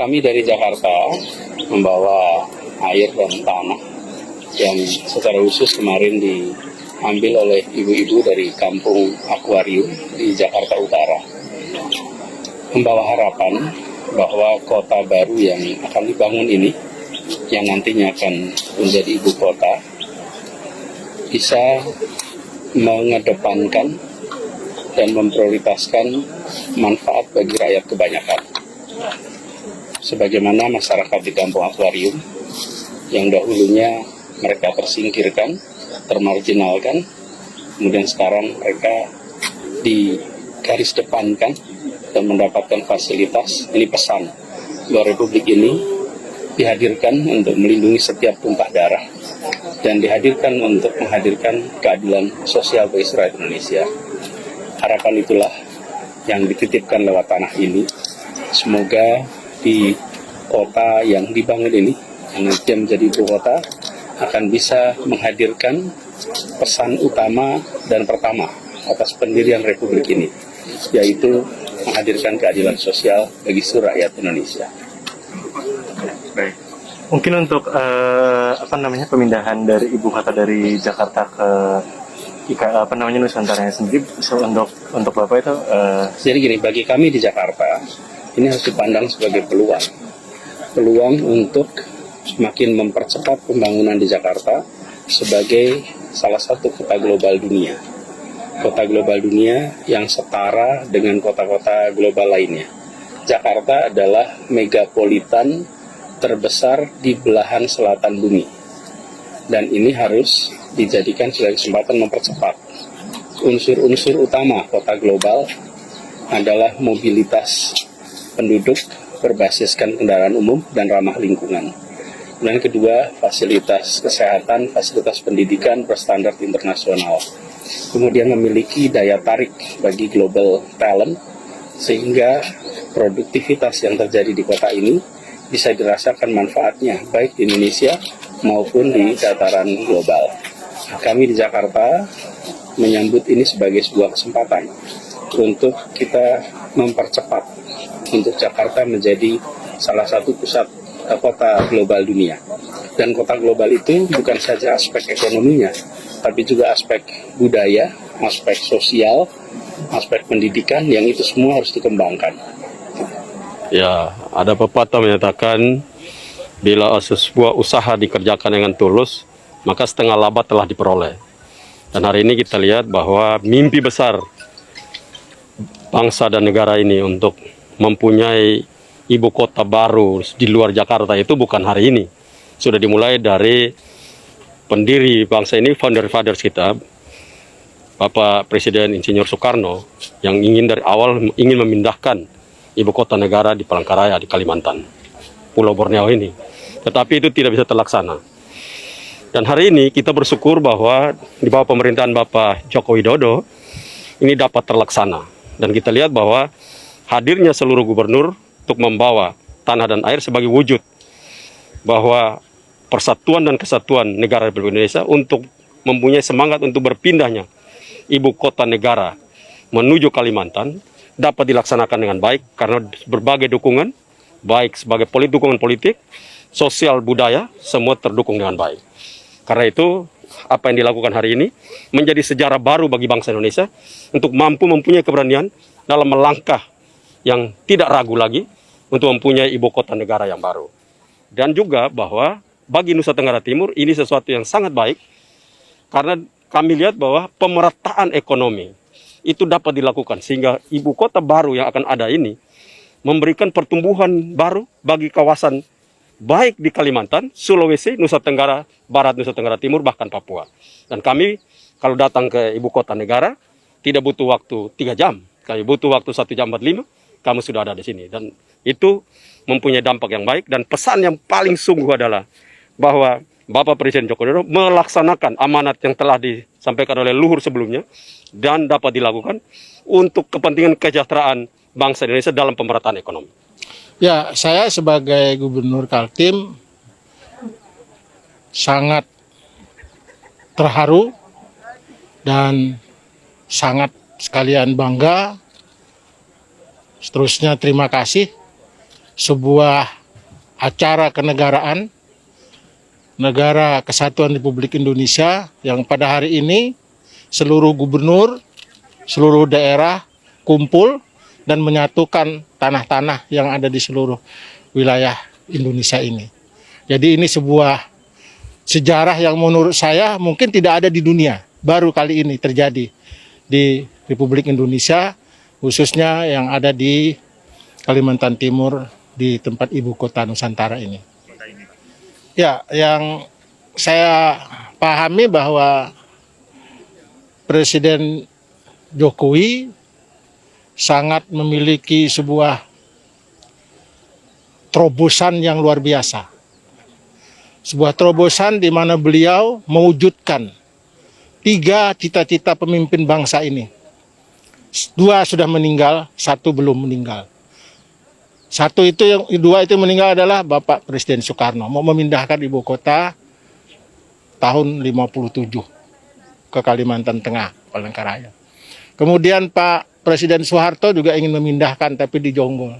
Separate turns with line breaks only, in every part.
Kami dari Jakarta membawa air dan tanah yang secara khusus kemarin diambil oleh ibu-ibu dari kampung Akuarium di Jakarta Utara. Membawa harapan bahwa kota baru yang akan dibangun ini, yang nantinya akan menjadi ibu kota, bisa mengedepankan dan memprioritaskan manfaat bagi rakyat kebanyakan. Sebagaimana masyarakat di kampung Akuarium yang dahulunya mereka tersingkirkan, termarginalkan, kemudian sekarang mereka digaris depankan dan mendapatkan fasilitas. Ini pesan bahwa Republik ini dihadirkan untuk melindungi setiap tumpah darah dan dihadirkan untuk menghadirkan keadilan sosial bagi rakyat Indonesia. Harapan itulah yang dititipkan lewat tanah ini. Semoga di kota yang dibangun ini, yang nanti menjadi ibu kota, akan bisa menghadirkan pesan utama dan pertama atas pendirian Republik ini, yaitu menghadirkan keadilan sosial bagi seluruh rakyat Indonesia.
Baik. Mungkin untuk pemindahan dari ibu kota dari Jakarta ke Nusantara sendiri, untuk Bapak itu
Jadi gini, bagi kami di Jakarta ini harus dipandang sebagai peluang untuk semakin mempercepat pembangunan di Jakarta sebagai salah satu kota global dunia yang setara dengan kota-kota global lainnya. Jakarta adalah megapolitan terbesar di belahan selatan bumi, dan ini harus dijadikan sebagai kesempatan mempercepat. Unsur-unsur utama kota global adalah mobilitas penduduk berbasiskan kendaraan umum dan ramah lingkungan. Dan kedua, fasilitas kesehatan, fasilitas pendidikan berstandar internasional. Kemudian memiliki daya tarik bagi global talent, sehingga produktivitas yang terjadi di kota ini bisa dirasakan manfaatnya baik di Indonesia maupun di dataran global. Kami di Jakarta menyambut ini sebagai sebuah kesempatan untuk kita mempercepat untuk Jakarta menjadi salah satu pusat kota global dunia. Dan kota global itu bukan saja aspek ekonominya, tapi juga aspek budaya, aspek sosial, aspek pendidikan, yang itu semua harus dikembangkan.
Ya, ada pepatah menyatakan bila sebuah usaha dikerjakan dengan tulus, maka setengah laba telah diperoleh. Dan hari ini kita lihat bahwa mimpi besar bangsa dan negara ini untuk mempunyai ibu kota baru di luar Jakarta itu bukan hari ini. Sudah dimulai dari pendiri bangsa ini, founder-fathers kita, Bapak Presiden Insinyur Soekarno, yang dari awal ingin memindahkan ibu kota negara di Palangkaraya di Kalimantan, Pulau Borneo ini. Tetapi itu tidak bisa terlaksana. Dan hari ini kita bersyukur bahwa di bawah pemerintahan Bapak Joko Widodo ini dapat terlaksana. Dan kita lihat bahwa hadirnya seluruh gubernur untuk membawa tanah dan air sebagai wujud bahwa persatuan dan kesatuan negara Republik Indonesia untuk mempunyai semangat untuk berpindahnya ibu kota negara menuju Kalimantan dapat dilaksanakan dengan baik karena berbagai dukungan, baik sebagai dukungan politik, sosial, budaya, semua terdukung dengan baik. Karena itu, apa yang dilakukan hari ini menjadi sejarah baru bagi bangsa Indonesia untuk mampu mempunyai keberanian dalam melangkah yang tidak ragu lagi untuk mempunyai ibu kota negara yang baru. Dan juga bahwa bagi Nusa Tenggara Timur ini sesuatu yang sangat baik karena kami lihat bahwa pemerataan ekonomi itu dapat dilakukan sehingga ibu kota baru yang akan ada ini memberikan pertumbuhan baru bagi kawasan baik di Kalimantan, Sulawesi, Nusa Tenggara Barat, Nusa Tenggara Timur, bahkan Papua. Dan kami kalau datang ke ibu kota negara tidak butuh waktu 3 jam, kami butuh waktu 1 jam 45, kamu sudah ada di sini. Dan itu mempunyai dampak yang baik. Dan pesan yang paling sungguh adalah bahwa Bapak Presiden Joko Widodo melaksanakan amanat yang telah disampaikan oleh luhur sebelumnya dan dapat dilakukan untuk kepentingan kesejahteraan bangsa Indonesia dalam pemerataan ekonomi.
Ya, saya sebagai Gubernur Kaltim sangat terharu dan sangat sekalian bangga. Seterusnya terima kasih, sebuah acara kenegaraan Negara Kesatuan Republik Indonesia yang pada hari ini seluruh gubernur, seluruh daerah kumpul dan menyatukan tanah-tanah yang ada di seluruh wilayah Indonesia ini. Jadi ini sebuah sejarah yang menurut saya mungkin tidak ada di dunia. Baru kali ini terjadi di Republik Indonesia, khususnya yang ada di Kalimantan Timur, di tempat ibu kota Nusantara ini. Ya, yang saya pahami bahwa Presiden Jokowi sangat memiliki sebuah terobosan yang luar biasa. Sebuah terobosan di mana beliau mewujudkan 3 cita-cita pemimpin bangsa ini. 2 sudah meninggal, 1 belum meninggal. 2 itu meninggal adalah Bapak Presiden Soekarno, mau memindahkan ibu kota tahun 57 ke Kalimantan Tengah, Palangkaraya. Kemudian Pak Presiden Soeharto juga ingin memindahkan tapi di Jonggol.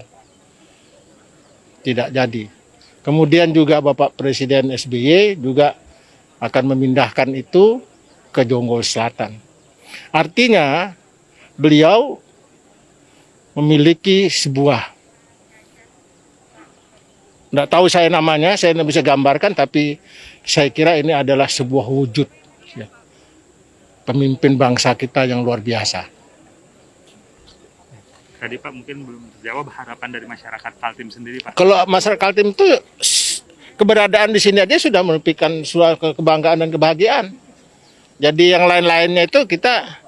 Tidak jadi. Kemudian juga Bapak Presiden SBY juga akan memindahkan itu ke Jonggol Selatan. Artinya beliau memiliki sebuah, nggak tahu saya namanya, saya tidak bisa gambarkan, tapi saya kira ini adalah sebuah wujud ya, pemimpin bangsa kita yang luar biasa.
Tadi Pak mungkin belum terjawab harapan dari masyarakat Kaltim sendiri Pak.
Kalau masyarakat Kaltim itu keberadaan di sini aja sudah merupakan suatu kebanggaan dan kebahagiaan. Jadi yang lain-lainnya itu kita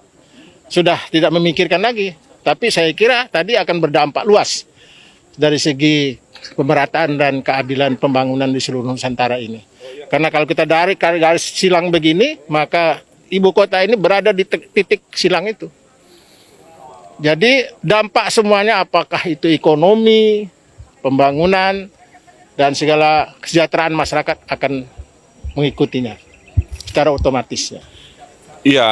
sudah tidak memikirkan lagi. Tapi saya kira tadi akan berdampak luas dari segi pemerataan dan keadilan pembangunan di seluruh Nusantara ini. Karena kalau kita dari garis silang begini, maka ibu kota ini berada di titik silang itu. Jadi dampak semuanya, apakah itu ekonomi, pembangunan, dan segala kesejahteraan masyarakat akan mengikutinya secara otomatis. Ya.
Iya,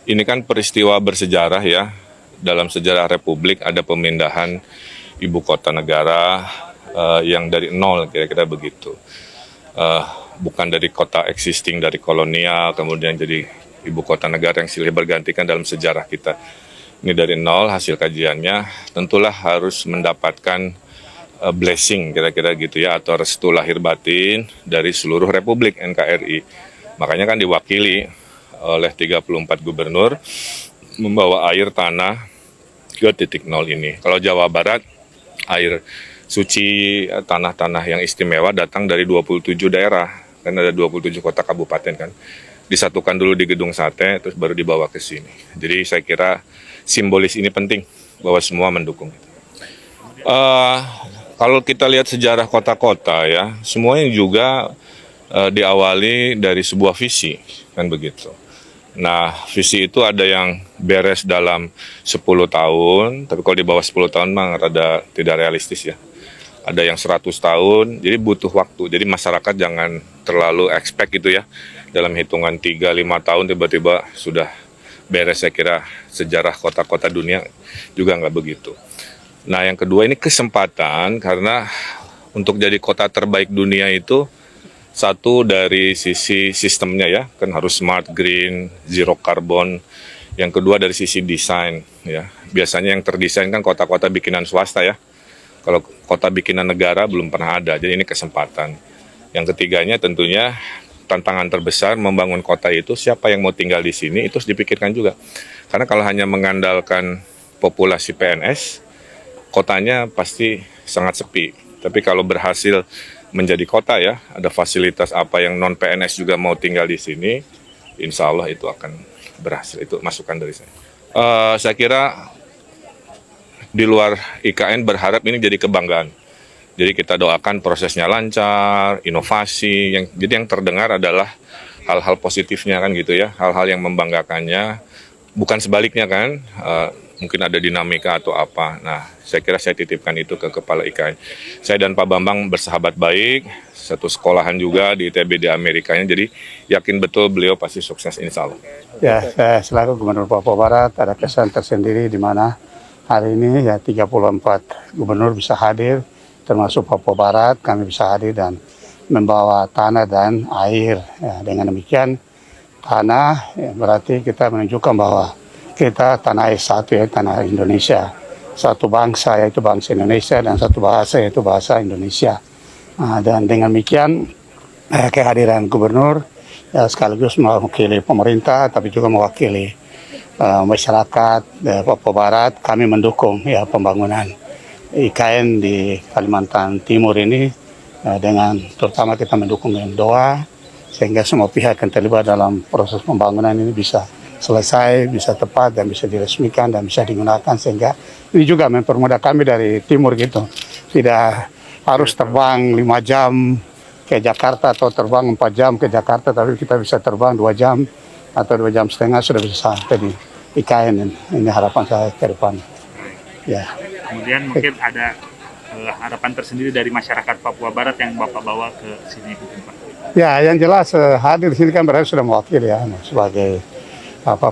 ini kan peristiwa bersejarah ya. Dalam sejarah Republik ada pemindahan ibu kota negara yang dari nol, kira-kira begitu. Bukan dari kota existing, dari kolonial, kemudian jadi ibu kota negara yang silih bergantikan dalam sejarah kita. Ini dari nol hasil kajiannya, tentulah harus mendapatkan blessing kira-kira gitu ya, atau restu lahir batin dari seluruh Republik NKRI. Makanya kan diwakili oleh 34 gubernur membawa air tanah ke titik nol ini. Kalau Jawa Barat, air suci, tanah-tanah yang istimewa datang dari 27 daerah, kan ada 27 kota kabupaten kan. Disatukan dulu di Gedung Sate, terus baru dibawa ke sini. Jadi saya kira simbolis ini penting, bahwa semua mendukung. Kalau kita lihat sejarah kota-kota ya, semuanya juga diawali dari sebuah visi, kan begitu. Nah, visi itu ada yang beres dalam 10 tahun, tapi kalau di bawah 10 tahun mah rada tidak realistis ya. Ada yang 100 tahun, jadi butuh waktu. Jadi masyarakat jangan terlalu expect gitu ya. Dalam hitungan 3-5 tahun tiba-tiba sudah beres, saya kira sejarah kota-kota dunia juga nggak begitu. Nah yang kedua ini kesempatan, karena untuk jadi kota terbaik dunia itu satu dari sisi sistemnya ya, kan harus smart, green, zero carbon. Yang kedua dari sisi desain ya. Biasanya yang terdesain kan kota-kota bikinan swasta ya. Kalau kota bikinan negara belum pernah ada, jadi ini kesempatan. Yang ketiganya tentunya tantangan terbesar membangun kota itu, siapa yang mau tinggal di sini itu harus dipikirkan juga. Karena kalau hanya mengandalkan populasi PNS, kotanya pasti sangat sepi. Tapi kalau berhasil menjadi kota ya, ada fasilitas apa yang non-PNS juga mau tinggal di sini, insya Allah itu akan berhasil. Itu masukan dari saya. Saya kira di luar IKN berharap ini jadi kebanggaan. Jadi kita doakan prosesnya lancar, inovasi. Jadi yang terdengar adalah hal-hal positifnya kan gitu ya, hal-hal yang membanggakannya. Bukan sebaliknya kan, mungkin ada dinamika atau apa. Nah, saya kira saya titipkan itu ke Kepala IKN. Saya dan Pak Bambang bersahabat baik, satu sekolahan juga di ITB di Amerikanya, jadi yakin betul beliau pasti sukses insya Allah.
Ya, saya selaku Gubernur Papua Barat ada kesan tersendiri di mana hari ini ya 34 gubernur bisa hadir termasuk Papua Barat, kami bisa hadir dan membawa tanah dan air. Ya, dengan demikian tanah ya, berarti kita menunjukkan bahwa kita tanah air satu, ya, tanah Indonesia, satu bangsa yaitu bangsa Indonesia dan satu bahasa yaitu bahasa Indonesia. Dan dengan demikian kehadiran gubernur ya, sekaligus mewakili pemerintah tapi juga mewakili masyarakat Papua Barat, kami mendukung ya pembangunan IKN di Kalimantan Timur ini dengan terutama kita mendukung dengan doa sehingga semua pihak yang terlibat dalam proses pembangunan ini bisa selesai, bisa tepat dan bisa diresmikan dan bisa digunakan sehingga ini juga mempermudah kami dari timur gitu. Tidak harus terbang 5 jam ke Jakarta atau terbang 4 jam ke Jakarta, tapi kita bisa terbang 2 jam atau 2 jam setengah sudah bisa sampai di IKN. Ini harapan saya ke depan. Ya.
Kemudian mungkin ada harapan tersendiri dari masyarakat Papua Barat yang Bapak bawa ke sini, Pak.
Ya, yang jelas hadir di sini kan berarti sudah mewakili ya sebagai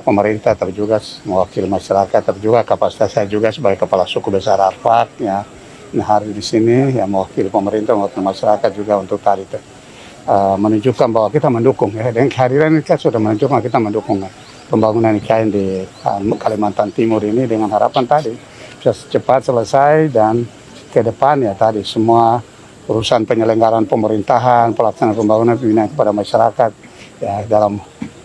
pemerintah, tapi juga mewakili masyarakat, tapi juga kapasitas saya juga sebagai kepala suku besar Arfak ya. Nah, hadir di sini ya mewakili pemerintah, mewakili masyarakat juga untuk tadi menunjukkan bahwa kita mendukung ya. Dan kehadiran ini kan sudah menunjukkan kita mendukung pembangunan IKN di Kalimantan Timur ini dengan harapan tadi bisa cepat selesai dan ke depan ya tadi semua urusan penyelenggaraan pemerintahan, pelaksanaan pembangunan pembinaan kepada masyarakat ya dalam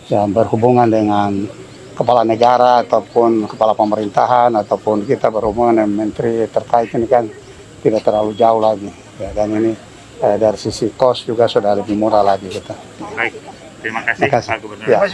berhubungan dengan kepala negara ataupun kepala pemerintahan ataupun kita berhubungan dengan menteri terkait ini kan tidak terlalu jauh lagi ya, dan ini dari sisi kos juga sudah lebih murah lagi kita.
Baik, terima kasih Pak Gubernur.
Ya.